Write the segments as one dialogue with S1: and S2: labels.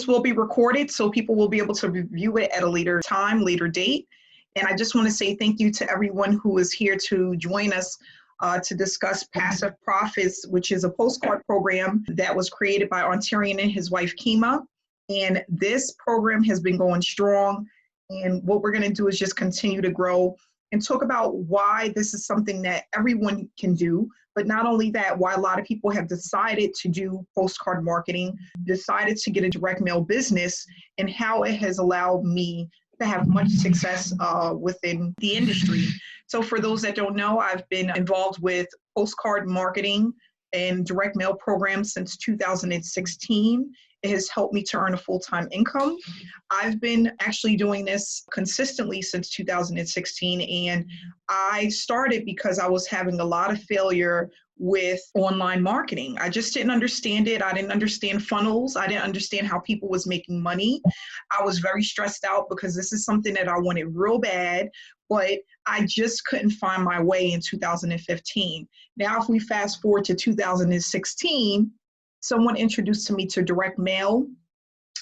S1: this will be recorded, so people will be able to review it at a later time, later date. And I just want to say thank you to everyone who is here to join us to discuss Passive Profits, which is a postcard program that was created by Ontarian and his wife, Kima. And this program has been going strong. And what we're going to do is just continue to grow and talk about why this is something that everyone can do. But not only that, why a lot of people have decided to do postcard marketing, decided to get a direct mail business, and how it has allowed me to have much success within the industry. So for those that don't know, I've been involved with postcard marketing and direct mail programs since 2016. It has helped me to earn a full-time income. I've been actually doing this consistently since 2016, and I started because I was having a lot of failure with online marketing. I just didn't understand it. I didn't understand funnels. I didn't understand how people was making money. I was very stressed out because this is something that I wanted real bad, but I just couldn't find my way in 2015. Now, if we fast forward to 2016, someone introduced to me to direct mail,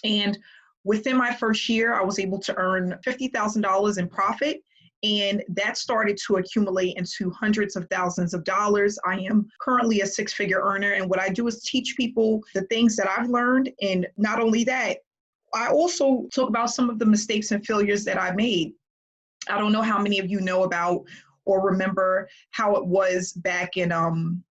S1: and within my first year, I was able to earn $50,000 in profit, and that started to accumulate into hundreds of thousands of dollars. I am currently a six-figure earner, and what I do is teach people the things that I've learned, and not only that, I also talk about some of the mistakes and failures that I made. I don't know how many of you know about or remember how it was back in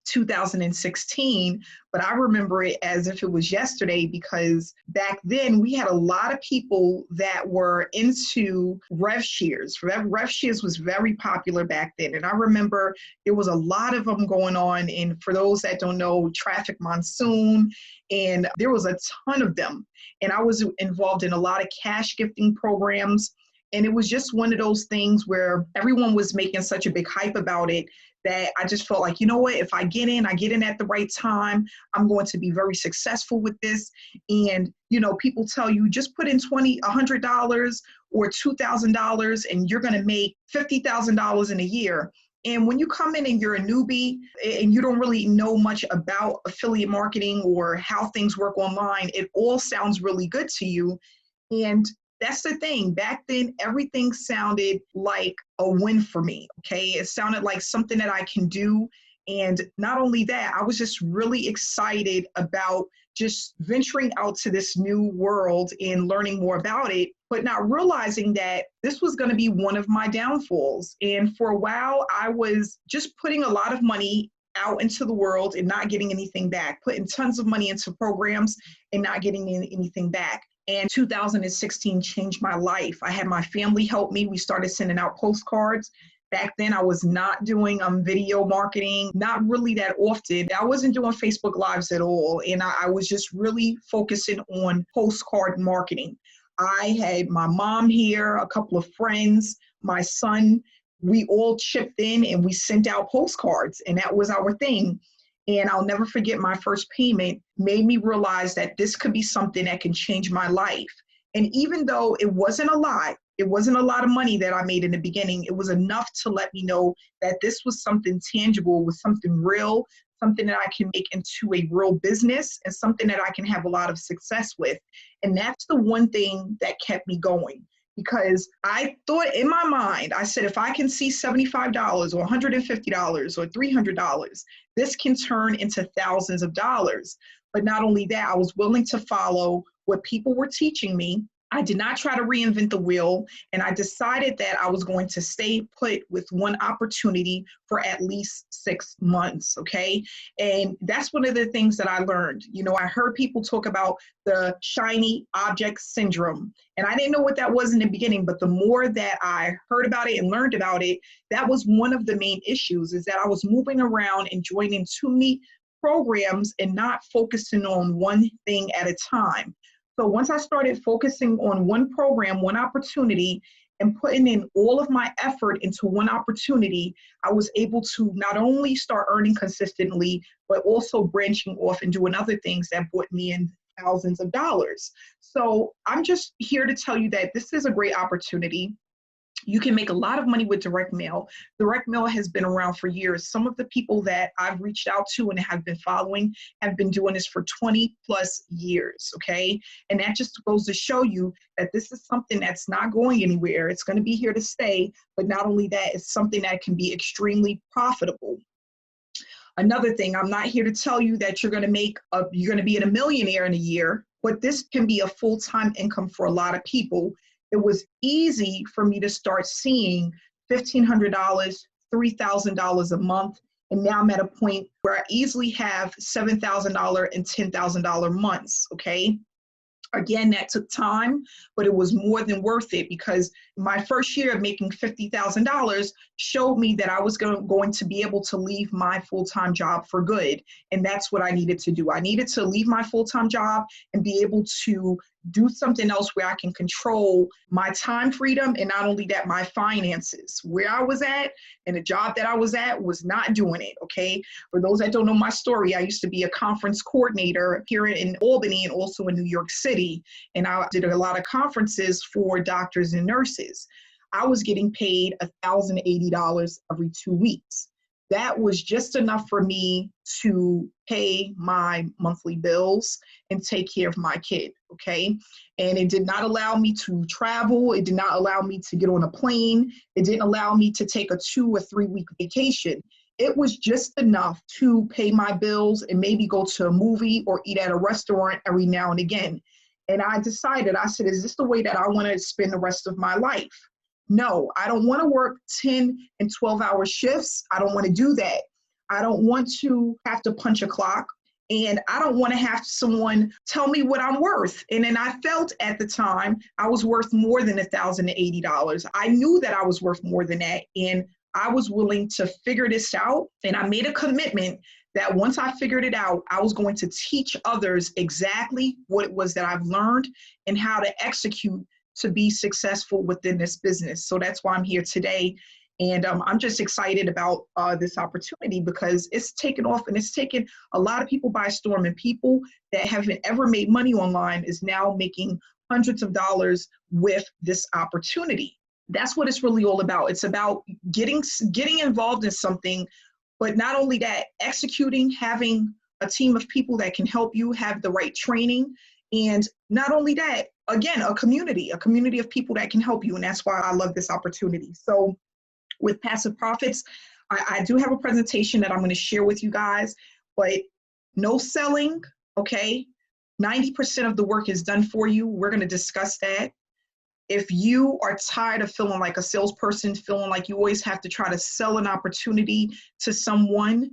S1: 2016, but I remember it as if it was yesterday, because back then we had a lot of people that were into rev shares. Rev shares was very popular back then. And I remember there was a lot of them going on. And for those that don't know, Traffic Monsoon, and there was a ton of them. And I was involved in a lot of cash gifting programs. And it was just one of those things where everyone was making such a big hype about it that I just felt like, you know what, if I get in at the right time, I'm going to be very successful with this. And, you know, people tell you just put in $100 or $2,000 and you're going to make $50,000 in a year. And when you come in and you're a newbie and you don't really know much about affiliate marketing or how things work online, it all sounds really good to you. And that's the thing. Back then, everything sounded like a win for me, okay? It sounded like something that I can do. And not only that, I was just really excited about just venturing out to this new world and learning more about it, but not realizing that this was going to be one of my downfalls. And for a while, I was just putting a lot of money out into the world and not getting anything back, putting tons of money into programs and not getting anything back. And 2016 changed my life. I had my family help me. We started sending out postcards. Back then, I was not doing video marketing, not really that often. I wasn't doing Facebook Lives at all. And I was just really focusing on postcard marketing. I had my mom here, a couple of friends, my son. We all chipped in and we sent out postcards, and that was our thing. And I'll never forget, my first payment made me realize that this could be something that can change my life. And even though it wasn't a lot of money that I made in the beginning, it was enough to let me know that this was something tangible, was something real, something that I can make into a real business and something that I can have a lot of success with. And that's the one thing that kept me going. Because I thought in my mind, I said, if I can see $75 or $150 or $300, this can turn into thousands of dollars. But not only that, I was willing to follow what people were teaching me. I did not try to reinvent the wheel, and I decided that I was going to stay put with one opportunity for at least 6 months, okay? And that's one of the things that I learned. You know, I heard people talk about the shiny object syndrome, and I didn't know what that was in the beginning, but the more that I heard about it and learned about it, that was one of the main issues, is that I was moving around and joining too many programs and not focusing on one thing at a time. So once I started focusing on one program, one opportunity, and putting in all of my effort into one opportunity, I was able to not only start earning consistently, but also branching off and doing other things that brought me in thousands of dollars. So I'm just here to tell you that this is a great opportunity. You can make a lot of money with direct mail. Direct mail has been around for years. Some of the people that I've reached out to and have been following have been doing this for 20 plus years, okay? And that just goes to show you that this is something that's not going anywhere. It's going to be here to stay, but not only that, it's something that can be extremely profitable. Another thing, I'm not here to tell you that you're going to be a millionaire in a year, but this can be a full-time income for a lot of people. It was easy for me to start seeing $1,500, $3,000 a month. And now I'm at a point where I easily have $7,000 and $10,000 months, okay? Again, that took time, but it was more than worth it because my first year of making $50,000 showed me that I was going to be able to leave my full-time job for good. And that's what I needed to do. I needed to leave my full-time job and be able to do something else where I can control my time freedom and not only that, my finances. Where I was at and the job that I was at was not doing it, okay? For those that don't know my story, I used to be a conference coordinator here in Albany and also in New York City. And I did a lot of conferences for doctors and nurses. I was getting paid $1,080 every 2 weeks. That was just enough for me to pay my monthly bills and take care of my kid, okay? And it did not allow me to travel. It did not allow me to get on a plane. It didn't allow me to take a 2 or 3 week vacation. It was just enough to pay my bills and maybe go to a movie or eat at a restaurant every now and again. And I decided, I said, is this the way that I want to spend the rest of my life? No, I don't want to work 10 and 12-hour shifts. I don't want to do that. I don't want to have to punch a clock. And I don't want to have someone tell me what I'm worth. And then I felt at the time I was worth more than $1,080. I knew that I was worth more than that. And I was willing to figure this out. And I made a commitment that once I figured it out, I was going to teach others exactly what it was that I've learned and how to execute to be successful within this business. So that's why I'm here today. And I'm just excited about this opportunity because it's taken off and it's taken a lot of people by storm, and people that haven't ever made money online is now making hundreds of dollars with this opportunity. That's what it's really all about. It's about getting involved in something, but not only that, executing, having a team of people that can help you have the right training. And not only that, again, a community of people that can help you. And that's why I love this opportunity. So with Passive Profits, I do have a presentation that I'm going to share with you guys, but no selling, okay? 90% of the work is done for you. We're going to discuss that. If you are tired of feeling like a salesperson, feeling like you always have to try to sell an opportunity to someone,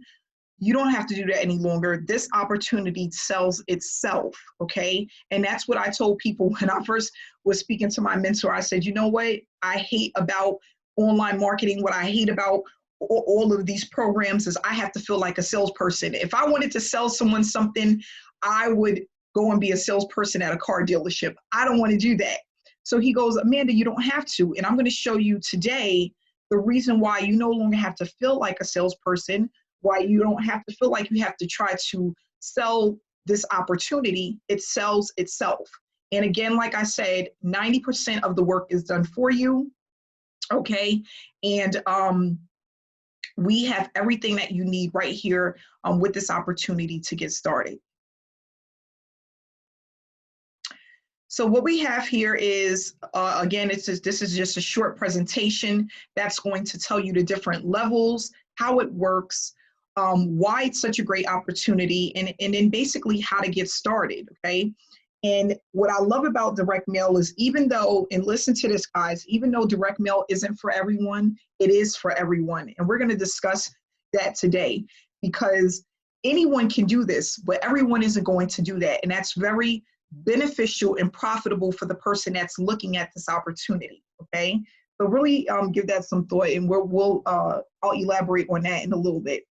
S1: you don't have to do that any longer. This opportunity sells itself, okay? And that's what I told people when I first was speaking to my mentor. I said, you know what I hate about online marketing, what I hate about all of these programs is I have to feel like a salesperson. If I wanted to sell someone something, I would go and be a salesperson at a car dealership. I don't want to do that. So he goes, Amanda, you don't have to. And I'm going to show you today the reason why you no longer have to feel like a salesperson, why you don't have to feel like you have to try to sell this opportunity. It sells itself. And again, like I said, 90% of the work is done for you, okay? And we have everything that you need right here with this opportunity to get started. So what we have here is, again, this is just a short presentation that's going to tell you the different levels, how it works, why it's such a great opportunity, and then basically how to get started, okay? And what I love about direct mail is even though, and listen to this, guys, even though direct mail isn't for everyone, it is for everyone. And we're going to discuss that today because anyone can do this, but everyone isn't going to do that. And that's very beneficial and profitable for the person that's looking at this opportunity, okay? So really give that some thought, and I'll elaborate on that in a little bit.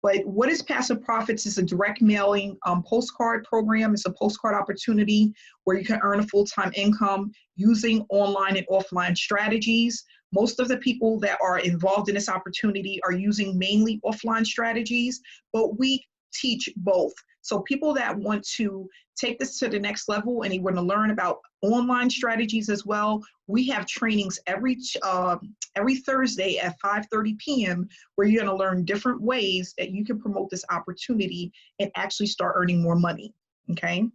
S1: But what is Passive Profits? It's a direct mailing postcard program. It's a postcard opportunity where you can earn a full-time income using online and offline strategies. Most of the people that are involved in this opportunity are using mainly offline strategies, but we teach both. So people that want to take this to the next level and they want to learn about online strategies as well, we have trainings every Thursday at 5:30 p.m. where you're going to learn different ways that you can promote this opportunity and actually start earning more money, okay?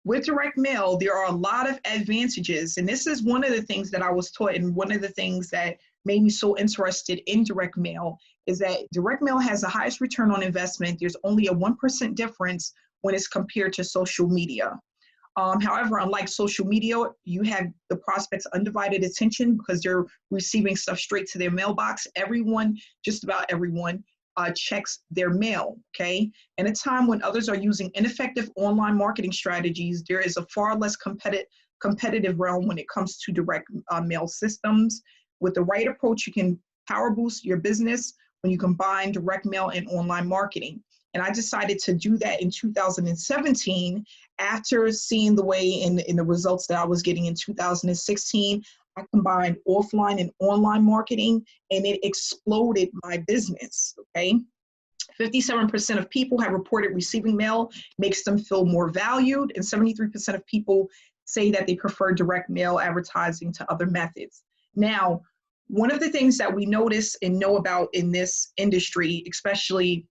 S1: With direct mail, there are a lot of advantages, and this is one of the things that I was taught, and one of the things that made me so interested in direct mail is that direct mail has the highest return on investment. There's only a 1% difference when it's compared to social media. However, unlike social media, you have the prospect's undivided attention because they're receiving stuff straight to their mailbox. Everyone, just about everyone, checks their mail, okay? In a time when others are using ineffective online marketing strategies, there is a far less competitive realm when it comes to direct mail systems. With the right approach, you can power boost your business when you combine direct mail and online marketing. And I decided to do that in 2017 after seeing the way in the results that I was getting in 2016. I combined offline and online marketing, and it exploded my business, okay? 57% of people have reported receiving mail makes them feel more valued, and 73% of people say that they prefer direct mail advertising to other methods. Now, one of the things that we notice and know about in this industry, especially,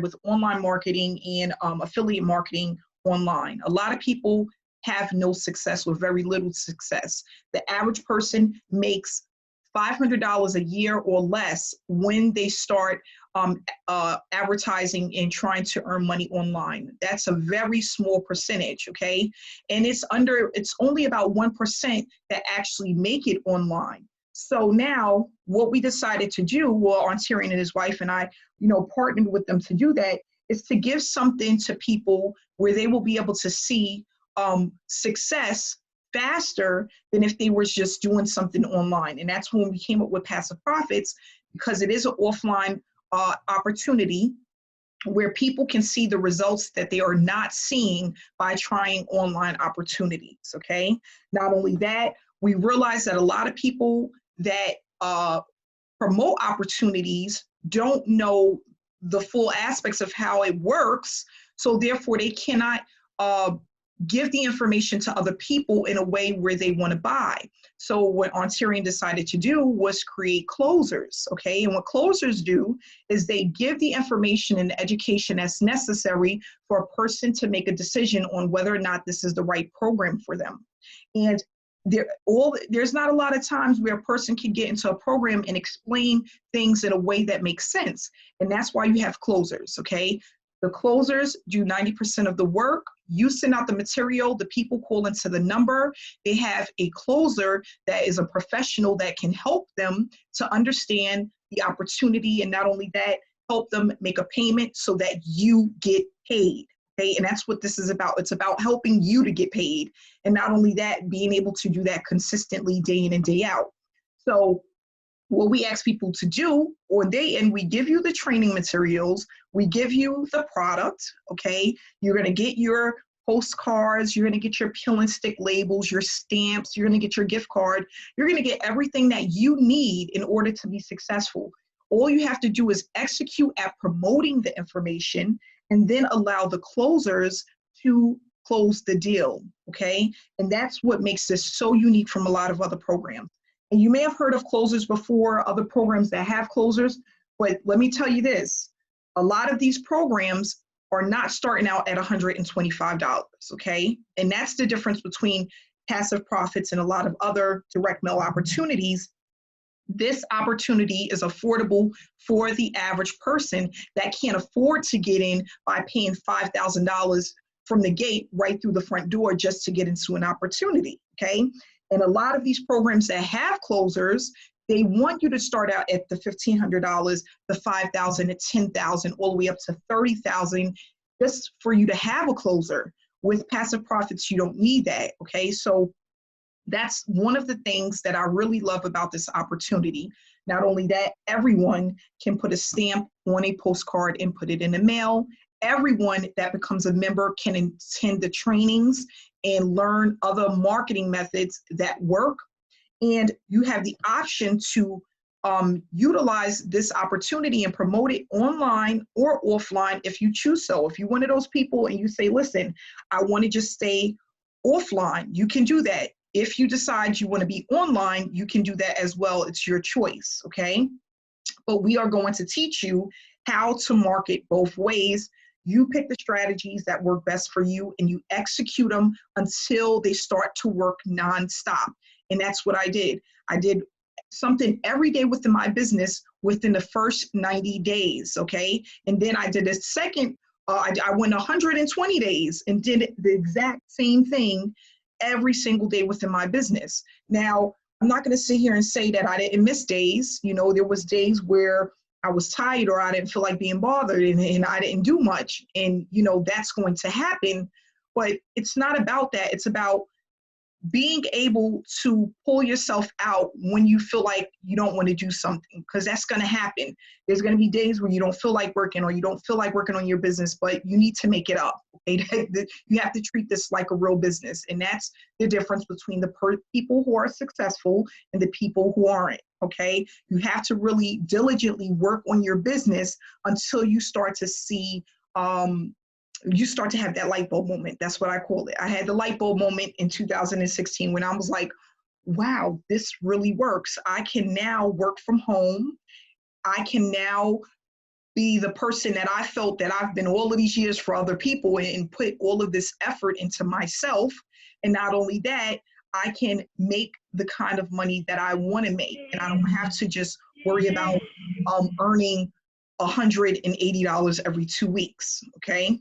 S1: with online marketing and affiliate marketing online, a lot of people have no success or very little success. The average person makes $500 a year or less when they start advertising and trying to earn money online. That's a very small percentage, okay? And it's only about 1% that actually make it online. So now what we decided to do, well, Ontarian and his wife and I, partnered with them to do that, is to give something to people where they will be able to see success faster than if they were just doing something online. And that's when we came up with Passive Profits, because it is an offline opportunity where people can see the results that they are not seeing by trying online opportunities, okay? Not only that, we realize that a lot of people that promote opportunities don't know the full aspects of how it works, so therefore they cannot give the information to other people in a way where they want to buy. So what Ontarian decided to do was create closers, okay? And what closers do is they give the information and the education that's necessary for a person to make a decision on whether or not this is the right program for them. And there's not a lot of times where a person can get into a program and explain things in a way that makes sense. And that's why you have closers, okay? The closers do 90% of the work. You send out the material, the people call into the number. They have a closer that is a professional that can help them to understand the opportunity, and not only that, help them make a payment so that you get paid. Okay, and that's what this is about. It's about helping you to get paid. And not only that, being able to do that consistently day in and day out. So what we ask people to do on day in, we give you the training materials, we give you the product, okay? You're gonna get your postcards, you're gonna get your peel and stick labels, your stamps, you're gonna get your gift card, you're gonna get everything that you need in order to be successful. All you have to do is execute at promoting the information and then allow the closers to close the deal, okay? And that's what makes this so unique from a lot of other programs. And you may have heard of closers before, other programs that have closers, but let me tell you this, a lot of these programs are not starting out at $125, okay? And that's the difference between Passive Profits and a lot of other direct mail opportunities. This opportunity is affordable for the average person that can't afford to get in by paying $5,000 from the gate right through the front door just to get into an opportunity, okay? And a lot of these programs that have closers, they want you to start out at the $1,500, the $5,000, the $10,000, all the way up to $30,000, just for you to have a closer. With Passive Profits, you don't need that, okay? So that's one of the things that I really love about this opportunity. Not only that, everyone can put a stamp on a postcard and put it in the mail. Everyone that becomes a member can attend the trainings and learn other marketing methods that work. And you have the option to utilize this opportunity and promote it online or offline if you choose so. If you're one of those people and you say, listen, I want to just stay offline, you can do that. If you decide you want to be online, you can do that as well. It's your choice, okay? But we are going to teach you how to market both ways. You pick the strategies that work best for you and you execute them until they start to work nonstop. And that's what I did. I did something every day within my business within the first 90 days, okay? And then I did a second, I went 120 days and did the exact same thing every single day within my business. Now, I'm not going to sit here and say that I didn't miss days. You know, there was days where I was tired or I didn't feel like being bothered and I didn't do much. And, you know, that's going to happen. But it's not about that. It's about being able to pull yourself out when you feel like you don't want to do something, because that's going to happen. There's going to be days where you don't feel like working or you don't feel like working on your business, but you need to make it up. Okay? You have to treat this like a real business. And that's the difference between the people who are successful and the people who aren't. Okay? You have to really diligently work on your business until you start to see, you start to have that light bulb moment. That's what I call it. I had the light bulb moment in 2016 when I was like, wow, this really works. I can now work from home. I can now be the person that I felt that I've been all of these years for other people and put all of this effort into myself. And not only that, I can make the kind of money that I want to make. And I don't have to just worry about earning $180 every 2 weeks, okay?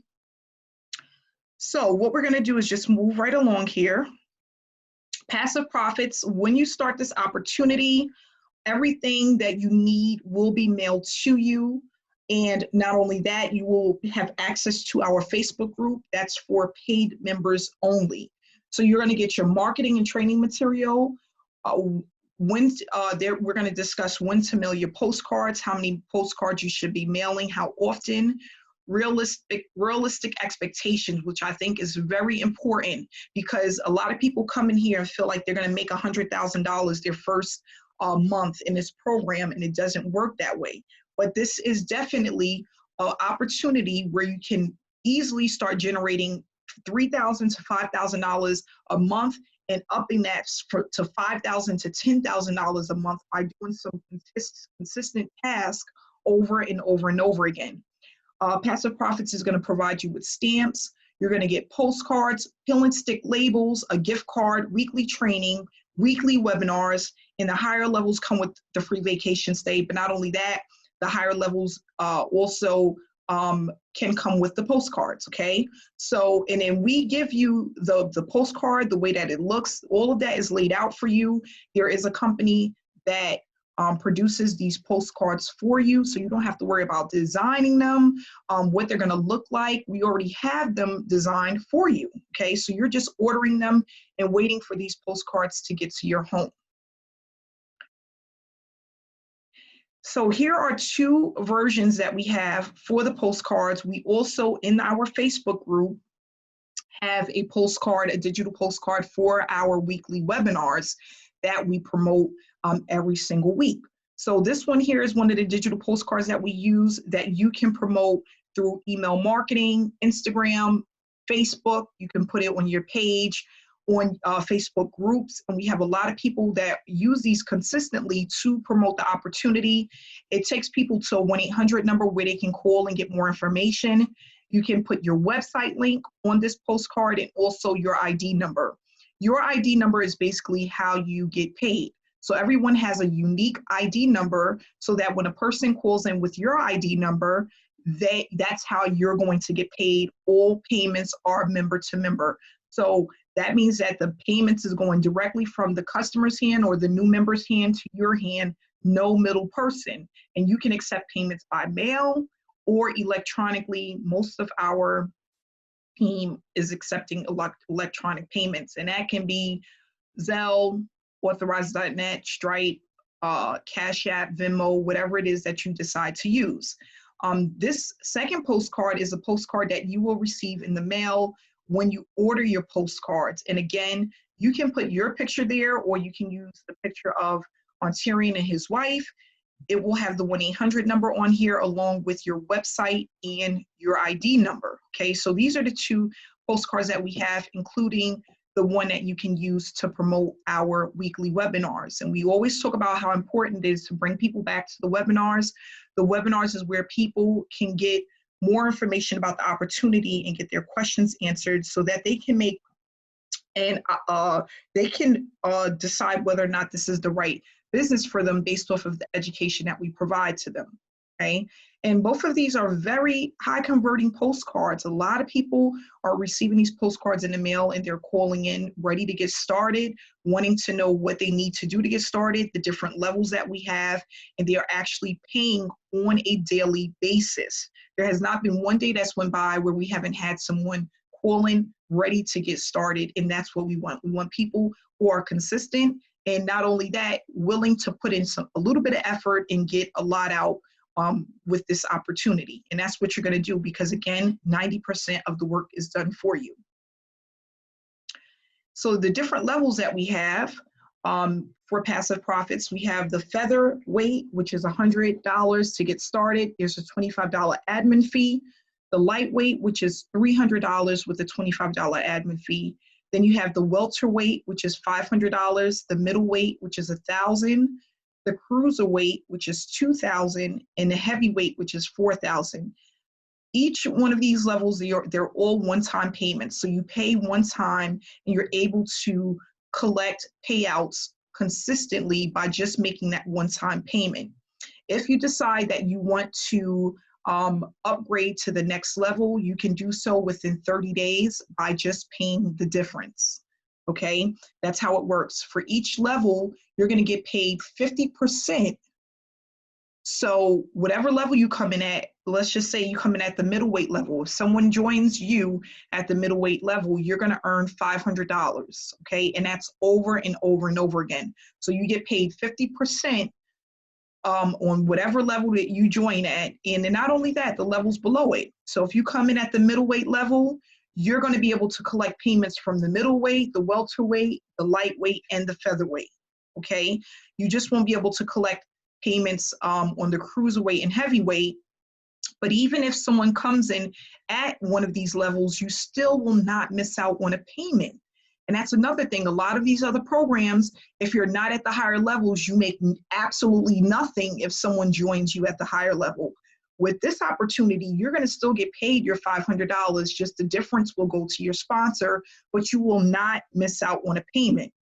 S1: So what we're going to do is just move right along here. Passive profits, when you start this opportunity, everything that you need will be mailed to you. And not only that, you will have access to our Facebook group. That's for paid members only. So you're going to get your marketing and training material. We're going to discuss when to mail your postcards, how many postcards you should be mailing, how often. Realistic expectations, which I think is very important, because a lot of people come in here and feel like they're going to make $100,000 their first month in this program, and it doesn't work that way. But this is definitely an opportunity where you can easily start generating $3,000 to $5,000 a month, and upping that to $5,000 to $10,000 a month by doing some consistent tasks over and over and over again. Passive Profits is going to provide you with stamps. You're going to get postcards, peel and stick labels, a gift card, weekly training, weekly webinars, and the higher levels come with the free vacation stay. But not only that, the higher levels also can come with the postcards, okay? So, and then we give you the postcard, the way that it looks, all of that is laid out for you. There is a company that produces these postcards for you, so you don't have to worry about designing them, what they're going to look like. We already have them designed for you, okay? So you're just ordering them and waiting for these postcards to get to your home. So here are two versions that we have for the postcards. We also, in our Facebook group, have a postcard, a digital postcard for our weekly webinars that we promote every single week. So this one here is one of the digital postcards that we use that you can promote through email marketing, Instagram, Facebook. You can put it on your page, on Facebook groups. And we have a lot of people that use these consistently to promote the opportunity. It takes people to a 1-800 number where they can call and get more information. You can put your website link on this postcard and also your ID number. Your ID number is basically how you get paid. So everyone has a unique ID number so that when a person calls in with your ID number, that's how you're going to get paid. All payments are member to member. So that means that the payments is going directly from the customer's hand or the new member's hand to your hand, no middle person. And you can accept payments by mail or electronically. Most of our team is accepting electronic payments, and that can be Zelle, Authorize.net, Stripe, Cash App, Venmo, whatever it is that you decide to use. This second postcard is a postcard that you will receive in the mail when you order your postcards. And again, you can put your picture there, or you can use the picture of Ontarian and his wife. it will have the 1-800 number on here along with your website and your ID number. Okay, so these are the 2 postcards that we have, including the one that you can use to promote our weekly webinars. And we always talk about how important it is to bring people back to the webinars. The webinars is where people can get more information about the opportunity and get their questions answered so that they can make and decide whether or not this is the right business for them based off of the education that we provide to them. Okay, and both of these are very high converting postcards. A lot of people are receiving these postcards in the mail and they're calling in ready to get started, wanting to know what they need to do to get started, the different levels that we have, and they are actually paying on a daily basis. There has not been one day that's went by where we haven't had someone calling ready to get started, and that's what we want. We want people who are consistent, and not only that, willing to put in a little bit of effort and get a lot out with this opportunity. And that's what you're going to do, because again, 90% of the work is done for you. So the different levels that we have for passive profits, we have the featherweight, which is $100 to get started. There's a $25 admin fee. The lightweight, which is $300 with a $25 admin fee. Then you have the welterweight, which is $500. The middleweight, which is $1,000. The cruiserweight, which is $2,000, and the heavyweight, which is $4,000. Each one of these levels, they're all one-time payments. So you pay one time and you're able to collect payouts consistently by just making that one-time payment. If you decide that you want to upgrade to the next level, you can do so within 30 days by just paying the difference. Okay, that's how it works. For each level, you're going to get paid 50%. So whatever level you come in at, let's just say you come in at the middleweight level. If someone joins you at the middleweight level, you're going to earn $500. Okay, and that's over and over and over again. So you get paid 50% on whatever level that you join at. And then not only that, the levels below it. So if you come in at the middleweight level, you're going to be able to collect payments from the middleweight, the welterweight, the lightweight, and the featherweight. Okay, you just won't be able to collect payments on the cruiserweight and heavyweight. But even if someone comes in at one of these levels, you still will not miss out on a payment. And that's another thing. A lot of these other programs, if you're not at the higher levels, you make absolutely nothing if someone joins you at the higher level. With this opportunity, you're going to still get paid your $500. Just the difference will go to your sponsor, but you will not miss out on a payment.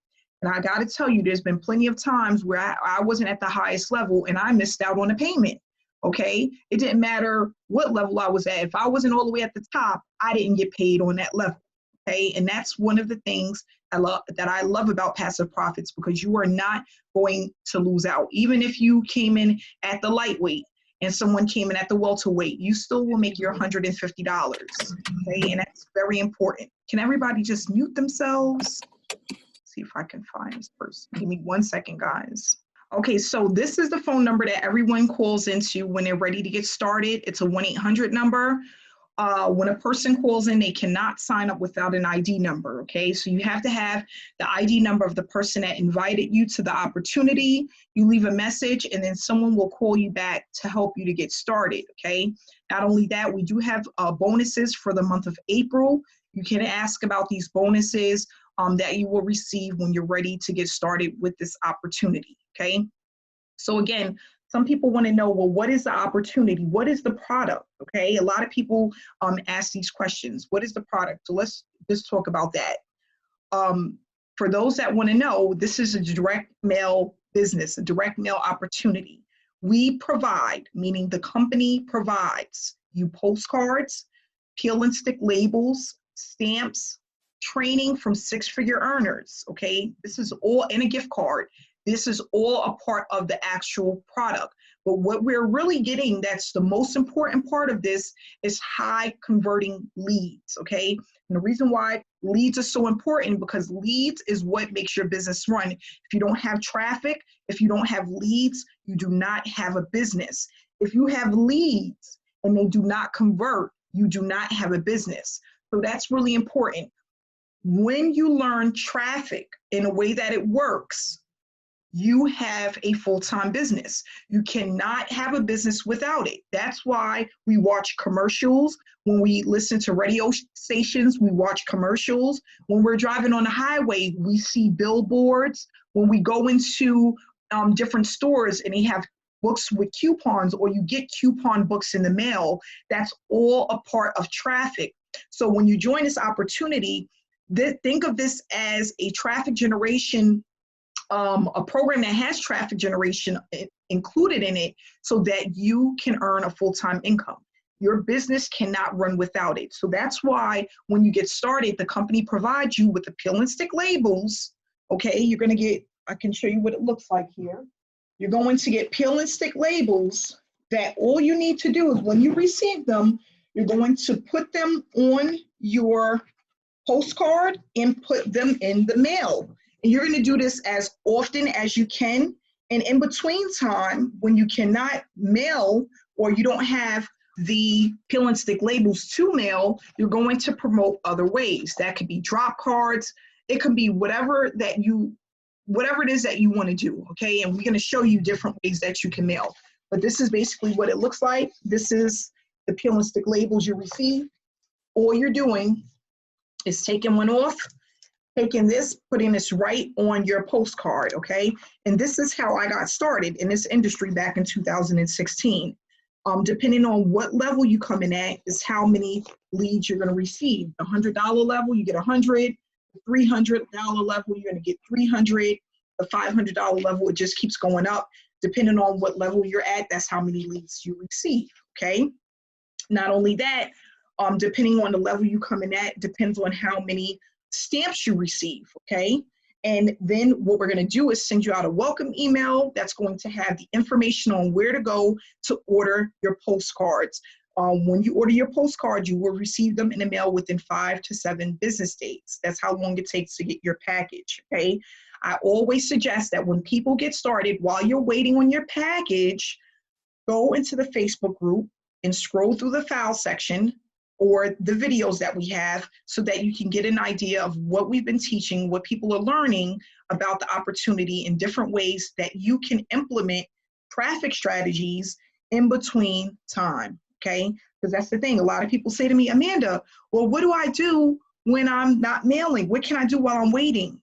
S1: And I got to tell you, there's been plenty of times where I wasn't at the highest level and I missed out on a payment. Okay, it didn't matter what level I was at. If I wasn't all the way at the top, I didn't get paid on that level. Okay, and that's one of the things I love about passive profits, because you are not going to lose out. Even if you came in at the lightweight and someone came in at the welterweight, you still will make your $150. Okay, and that's very important. Can everybody just mute themselves? See if I can find this person. Give me 1 second, guys. Okay, so this is the phone number that everyone calls into when they're ready to get started. It's a 1-800 number. When a person calls in, they cannot sign up without an ID number, okay? So you have to have the ID number of the person that invited you to the opportunity. You leave a message and then someone will call you back to help you to get started, okay? Not only that, we do have bonuses for the month of April. You can ask about these bonuses that you will receive when you're ready to get started with this opportunity, okay? So again, some people want to know, well, what is the opportunity? What is the product? Okay, a lot of people ask these questions. What is the product? So let's just talk about that. For those that want to know, this is a direct mail business, a direct mail opportunity. We provide, meaning the company provides you postcards, peel and stick labels, stamps, training from six-figure earners. Okay, this is all in a gift card. This is all a part of the actual product. But what we're really getting, that's the most important part of this, is high converting leads, okay? And the reason why leads are so important, because leads is what makes your business run. If you don't have traffic, if you don't have leads, you do not have a business. If you have leads and they do not convert, you do not have a business. So that's really important. When you learn traffic in a way that it works, you have a full-time business. You cannot have a business without it. That's why we watch commercials. When we listen to radio stations, we watch commercials. When we're driving on the highway, we see billboards. When we go into different stores and they have books with coupons, or you get coupon books in the mail, that's all a part of traffic. So when you join this opportunity, think of this as a traffic generation, a program that has traffic generation included in it, so that you can earn a full-time income. Your business cannot run without it. So that's why when you get started, the company provides you with the peel and stick labels. Okay, you're going to get, I can show you what it looks like here. You're going to get peel and stick labels that all you need to do is, when you receive them, you're going to put them on your postcard and put them in the mail. And you're going to do this as often as you can. And in between time, when you cannot mail or you don't have the peel and stick labels to mail, you're going to promote other ways. That could be drop cards. It could be whatever it is that you want to do. Okay. And we're going to show you different ways that you can mail. But this is basically what it looks like. This is the peel and stick labels you receive. All you're doing is taking one off, taking this, putting this right on your postcard, okay? And this is how I got started in this industry back in 2016. Depending on what level you come in at is how many leads you're gonna receive. The $100 level, you get 100. The $300 level, you're gonna get 300. The $500 level, it just keeps going up. Depending on what level you're at, that's how many leads you receive, okay? Not only that, depending on the level you come in at, depends on how many stamps you receive, okay? And then what we're gonna do is send you out a welcome email that's going to have the information on where to go to order your postcards. When you order your postcards, you will receive them in the mail within 5 to 7 business days. That's how long it takes to get your package, okay? I always suggest that when people get started, while you're waiting on your package, go into the Facebook group and scroll through the file section or the videos that we have, so that you can get an idea of what we've been teaching, what people are learning about the opportunity in different ways that you can implement traffic strategies in between time, okay? Because that's the thing. A lot of people say to me, Amanda, well, what do I do when I'm not mailing? What can I do while I'm waiting?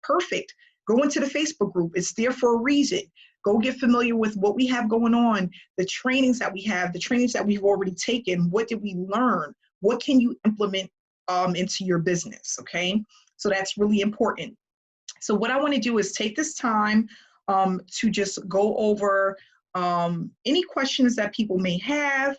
S1: Perfect. Go into the Facebook group. It's there for a reason. Go get familiar with what we have going on, the trainings that we have, the trainings that we've already taken. What did we learn? What can you implement into your business, okay? So that's really important. So what I want to do is take this time to just go over any questions that people may have,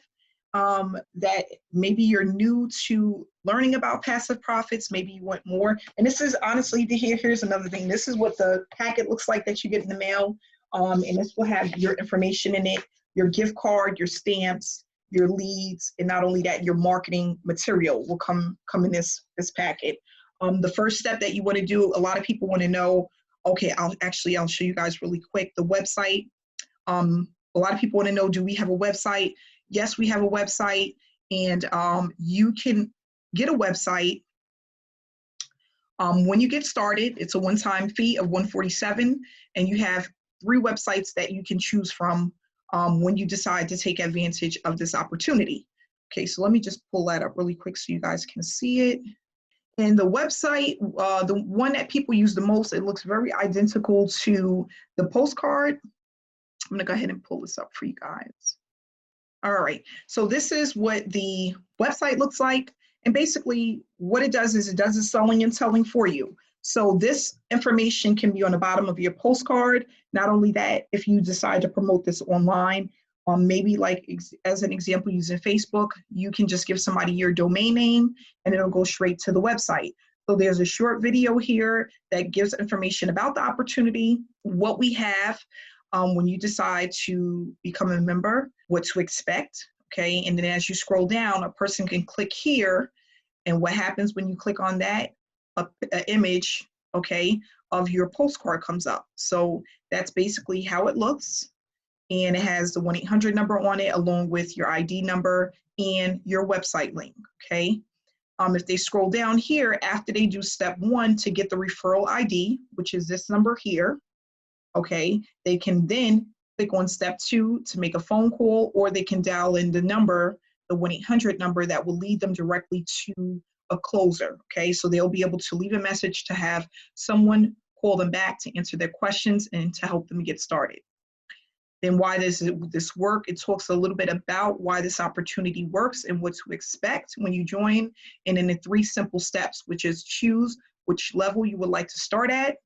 S1: that maybe you're new to learning about passive profits, maybe you want more. And this is honestly, here's another thing. This is what the packet looks like that you get in the mail. And this will have your information in it, your gift card, your stamps, your leads, and not only that, your marketing material will come in this packet. The first step that you want to do, a lot of people want to know, okay, I'll show you guys really quick, the website. A lot of people want to know, do we have a website? Yes, we have a website, and you can get a website. When you get started, it's a one-time fee of $147, and you have 3 websites that you can choose from when you decide to take advantage of this opportunity. Okay, so let me just pull that up really quick so you guys can see it. And the website, the one that people use the most, it looks very identical to the postcard. I'm gonna go ahead and pull this up for you guys. All right, so this is what the website looks like. And basically what it does is it does the selling and selling for you. So this information can be on the bottom of your postcard. Not only that, if you decide to promote this online, maybe like as an example, using Facebook, you can just give somebody your domain name and it'll go straight to the website. So there's a short video here that gives information about the opportunity, what we have when you decide to become a member, what to expect, okay? And then as you scroll down, a person can click here, and what happens when you click on that, an image, okay, of your postcard comes up. So that's basically how it looks. And it has the 1-800 number on it, along with your ID number and your website link, okay? If they scroll down here, after they do step 1 to get the referral ID, which is this number here, Okay, they can then click on step 2 to make a phone call, or they can dial in the number, the 1-800 number that will lead them directly to a closer. Okay, so they'll be able to leave a message to have someone call them back to answer their questions and to help them get started. Then why does this work? It talks a little bit about why this opportunity works and what to expect when you join. And then the 3 simple steps, which is choose which level you would like to start at,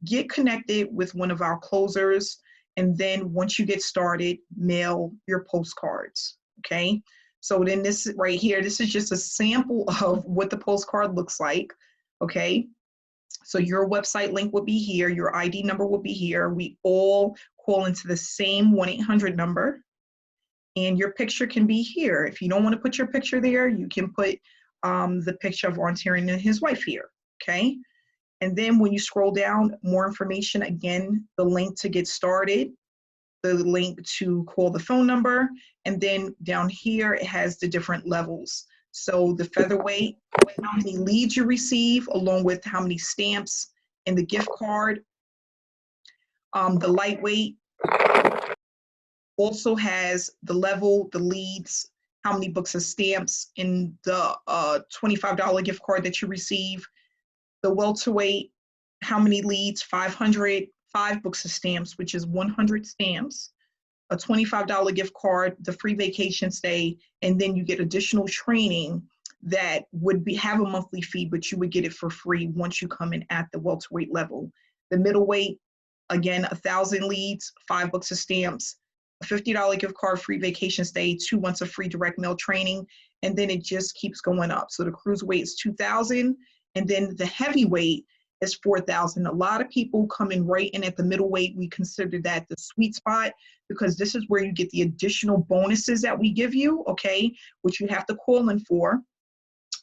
S1: get connected with one of our closers, and then once you get started, mail your postcards, okay? So then this right here, this is just a sample of what the postcard looks like, okay? So your website link will be here, your ID number will be here. We all call into the same 1-800 number, and your picture can be here. If you don't want to put your picture there, you can put the picture of Ontarian and his wife here, okay? And then when you scroll down, more information, again, the link to get started, the link to call the phone number, and then down here, it has the different levels. So the featherweight, how many leads you receive, along with how many stamps in the gift card. The lightweight also has the level, the leads, how many books of stamps in the $25 gift card that you receive. The welterweight, how many leads, 500, 5 books of stamps, which is 100 stamps, a $25 gift card, the free vacation stay, and then you get additional training that would have a monthly fee, but you would get it for free once you come in at the welterweight level. The middleweight, again, 1,000 leads, 5 books of stamps, a $50 gift card, free vacation stay, 2 months of free direct mail training, and then it just keeps going up. So the cruiserweight is 2,000, and then the heavyweight is 4,000. A lot of people come in right in at the middleweight. We consider that the sweet spot because this is where you get the additional bonuses that we give you, okay, which you have to call in for.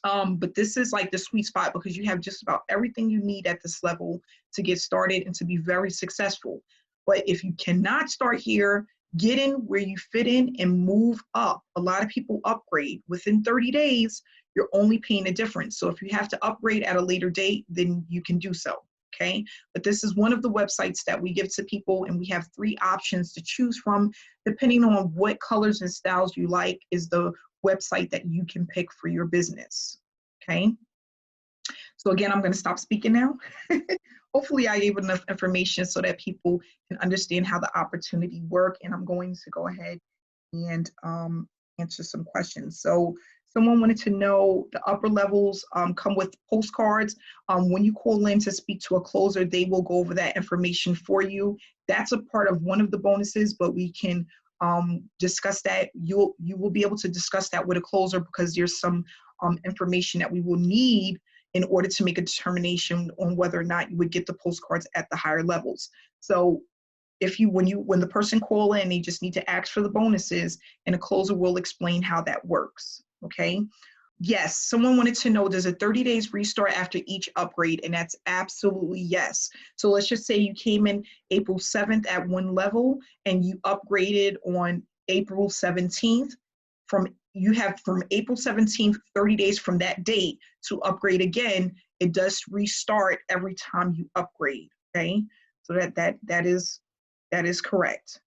S1: But this is like the sweet spot because you have just about everything you need at this level to get started and to be very successful. But if you cannot start here, get in where you fit in and move up. A lot of people upgrade. Within 30 days, you're only paying the difference. So if you have to upgrade at a later date, then you can do so, okay? But this is one of the websites that we give to people, and we have 3 options to choose from. Depending on what colors and styles you like is the website that you can pick for your business, okay? So again, I'm gonna stop speaking now. Hopefully I gave enough information so that people can understand how the opportunity work, and I'm going to go ahead and answer some questions. So someone wanted to know the upper levels come with postcards. When you call in to speak to a closer, they will go over that information for you. That's a part of one of the bonuses, but we can discuss that. You will be able to discuss that with a closer because there's some information that we will need in order to make a determination on whether or not you would get the postcards at the higher levels. So when the person call in, they just need to ask for the bonuses, and a closer will explain how that works, okay? Yes, someone wanted to know, does a 30 days restart after each upgrade? And that's absolutely yes. So let's just say you came in April 7th at one level and you upgraded on April 17th. You have from April 17th, 30 days from that date to upgrade again. It does restart every time you upgrade, okay? So that is correct.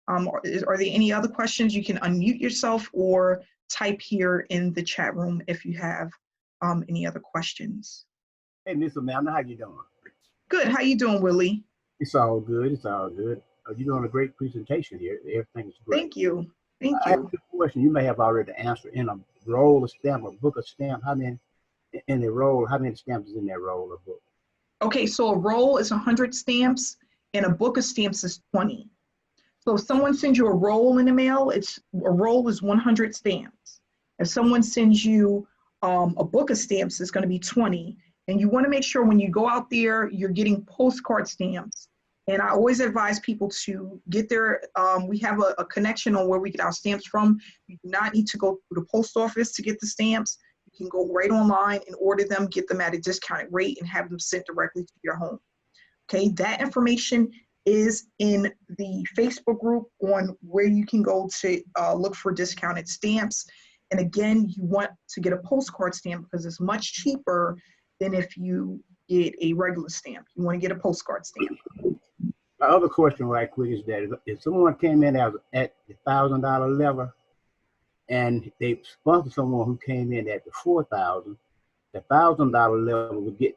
S1: Are there any other questions? You can unmute yourself or type here in the chat room if you have any other questions.
S2: Hey, Miss Amanda, how you doing?
S1: Good. How you doing, Willie?
S2: It's all good. It's all good. You're doing a great presentation here. Everything's great.
S1: Thank you. Thank
S2: I
S1: you.
S2: have a question you may have already answered. In a roll of stamp, a book of stamp, how many in the roll? How many stamps is in that roll of book?
S1: Okay, so a roll is 100 stamps, and a book of stamps is 20. So if someone sends you a roll in the mail, a roll is 100 stamps. If someone sends you a book of stamps, it's going to be 20. And you want to make sure when you go out there, you're getting postcard stamps. And I always advise people to get their, we have a connection on where we get our stamps from. You do not need to go to the post office to get the stamps. You can go right online and order them, get them at a discounted rate, and have them sent directly to your home. Okay, that information is in the Facebook group on where you can go to look for discounted stamps. And again, you want to get a postcard stamp because it's much cheaper than if you get a regular stamp. You want to get a postcard stamp.
S2: My other question right quick is that if someone came in at the $1,000 level and they sponsored someone who came in at the 4,000, the $1,000 level would get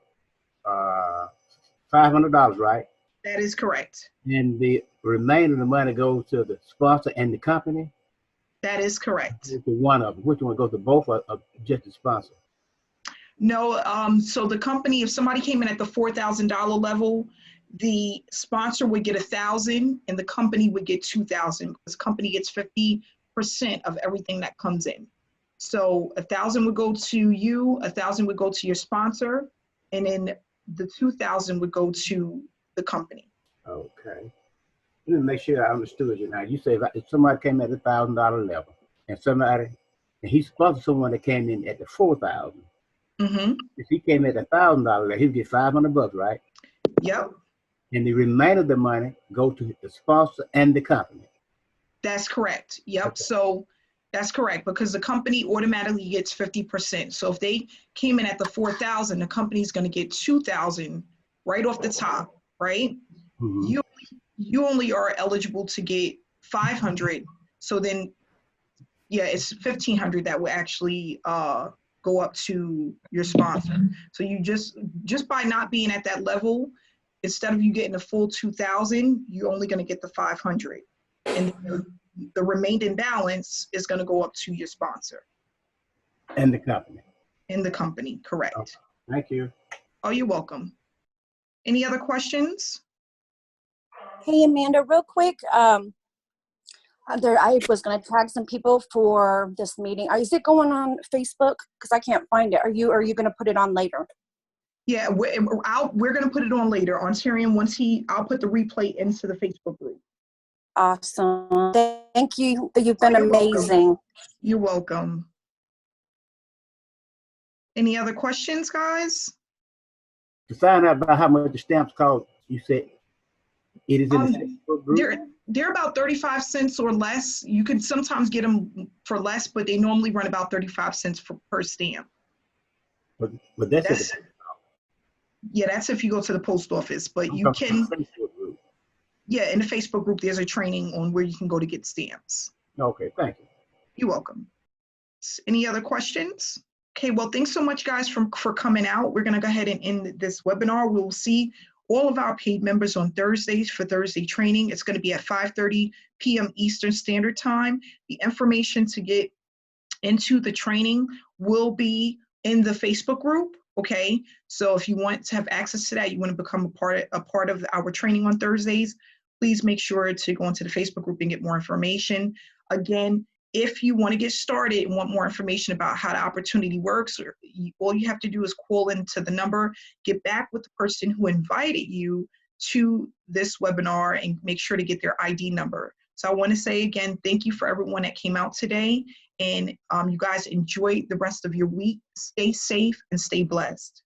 S2: $500, right?
S1: That is correct.
S2: And the remainder of the money goes to the sponsor and the company?
S1: That is correct.
S2: To one of them. Which one goes to both or just the sponsor?
S1: No, so the company, if somebody came in at the $4,000 level, the sponsor would get 1,000 and the company would get 2,000 because the company gets 50% of everything that comes in. So 1,000 would go to you, 1,000 would go to your sponsor, and then the 2,000 would go to the company.
S2: Okay. Let me make sure I understood you now. You say if somebody came at the $1,000 level and he sponsored someone that came in at the 4,000.
S1: Mm-hmm.
S2: If he came at the $1,000 level, he'd get $500, right?
S1: Yep.
S2: And the remainder of the money go to the sponsor and the company.
S1: That's correct. Yep.
S2: Okay.
S1: So that's correct because the company automatically gets 50%. So if they came in at the 4,000, the company's going to get 2,000 right off the top, right?
S2: Mm-hmm.
S1: You only are eligible to get 500. So then, yeah, it's 1,500 that will actually go up to your sponsor. So you just by not being at that level, instead of you getting the full 2,000, you're only going to get the 500, and the remaining balance is going to go up to your sponsor
S2: And the company.
S1: and the company. Correct.
S2: Okay. Thank you.
S1: Oh, you're welcome. Any other questions?
S3: Hey, Amanda, real quick. I was going to tag some people for this meeting. Is it going on Facebook? Because I can't find it. Are you going to put it on later?
S1: Yeah, we're going to put it on later on Tyrion. I'll put the replay into the Facebook group.
S3: Awesome. Thank you. You've been amazing.
S1: You're welcome. Any other questions, guys?
S2: To find out about how much the stamps cost, you said it is in the Facebook group?
S1: They're about 35 cents or less. You can sometimes get them for less, but they normally run about 35 cents per stamp.
S2: But that's
S1: yeah, that's if you go to the post office, but you can, yeah, in the Facebook group, there's a training on where you can go to get stamps.
S2: Okay, thank you.
S1: You're welcome. Any other questions? Okay, well, thanks so much, guys, for coming out. We're going to go ahead and end this webinar. We'll see all of our paid members on Thursdays for Thursday training. It's going to be at 5:30 p.m. Eastern Standard Time. The information to get into the training will be in the Facebook group. Okay, so if you want to have access to that, you want to become a part of our training on Thursdays, please make sure to go into the Facebook group and get more information. Again, if you want to get started and want more information about how the opportunity works, all you have to do is call into the number, get back with the person who invited you to this webinar, and make sure to get their ID number. So I want to say again, thank you for everyone that came out today, and you guys enjoy the rest of your week. Stay safe and stay blessed.